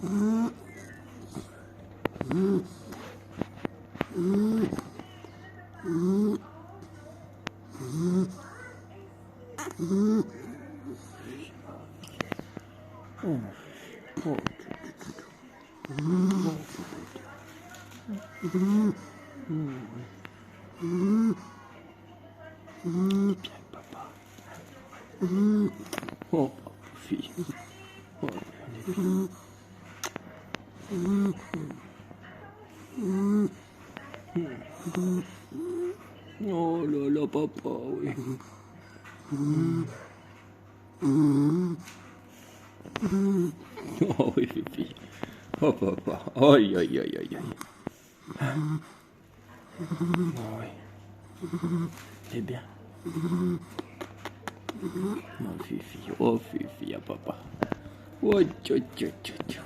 Bien, papa. Oh, fille. Oh, oh là là, papa, oui. Oh oui, Fifi. Oh papa. Aïe, aïe, aïe, aïe, aïe. Oh oui. C'est bien. Oh Fifi, à papa. Oh, tchou, tchou, tchou, tchou.